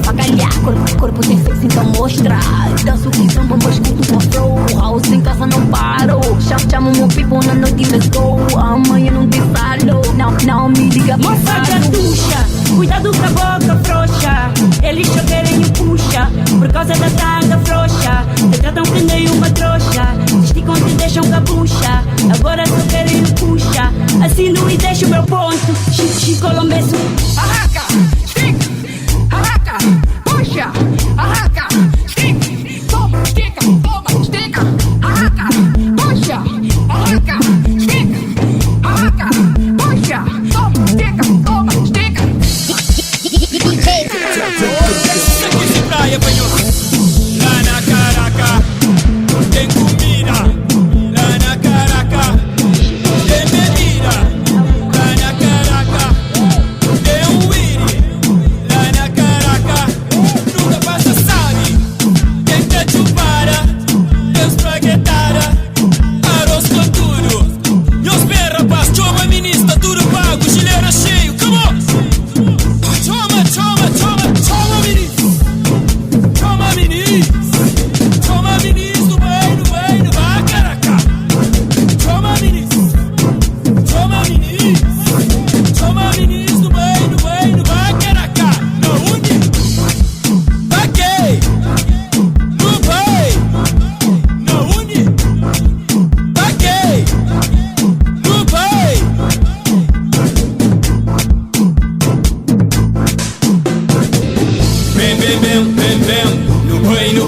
avacalhar. Corpo tem sexo, então mostra. Danço que samba, mas escuto o flow. House em casa não paro. Chamo meu people na noite, let's go. Amanhã não desalo. Não me liga pra moça gatucha, cuidado com a boca frouxa. Eles só querem o puxa, por causa da tanga frouxa. Te tratam que nem uma trouxa, esticam te deixam capucha. Agora só querem o puxa, assino e deixo o meu ponto. Colombeço. Arraca, stick, arraca, puxa, arraca, stick, toma, estica, arraca, puxa, arraca, stick, arraca, puxa, toma, estica. Sakis de praia, banhoso. Lá na Caraca, tem comida. Lá na Caraca, tem bebida. Lá na Caraca, tem weed. Lá na Caraca, nunca passa sabe. Tem cachupara, tem espaguetada, arroz com tudo. E os pés, rapaz, Txoma, Miniss, tá tudo pago, gileira cheio, come on! Txoma, Miniss! Txoma, Miniss! Txoma, Miniss, no vai, Caraca! Txoma, Miniss! Txoma, Miniss! Txoma, Miniss, no vai, Caraca! Na uni! Paguei! No vai! Na uni! Paguei! No vai! Bem, no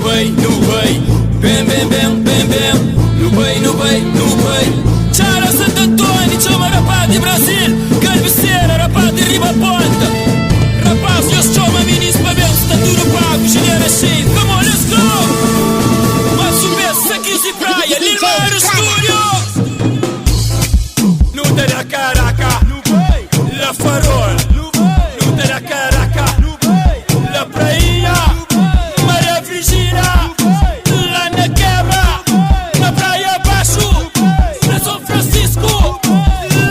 vai, bem, no vai. Tchara Santo Antônio, Txoma rapaz de Brasil, Calviceira, rapaz de Riba Ponta. Rapaz, e os Txoma Miniss pra ver se tá tudo pago, gileira cheio, come on, let's go! Mais um mês, Sakis de praia, Lima no estúdio. Luta da Caraca, La Farol, luta da Caraca, La Praia, Maria Virgínia, lá na quebra, na Praia Baixo, na São Francisco,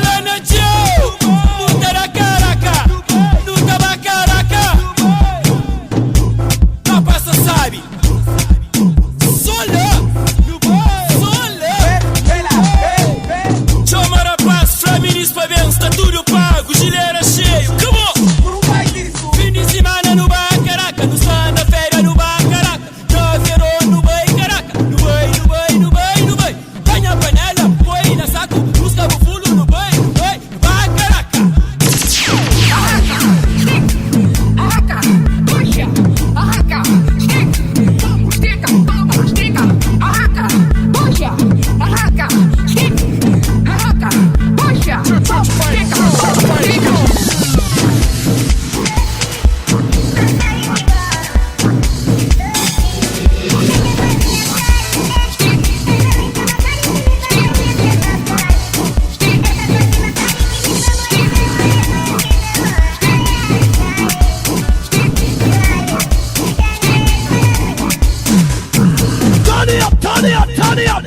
lá na Joe, luta da Caraca, luta da Caraca, a passa sabe, sola, Txoma rapaz, fra Miniss pra ver, tá tudo pago, gileira cheio, come on! Fim de semana no bar, Caraca, no Santa Feira no bar, Caraca, no verão no vai, Caraca, no vai. Ganha panela, põe na saco, busca o fulo no vai, bar, Caraca. Arraca, puxa, arraca, estica, arraca, puxa, arraca, puxa, Turn it up.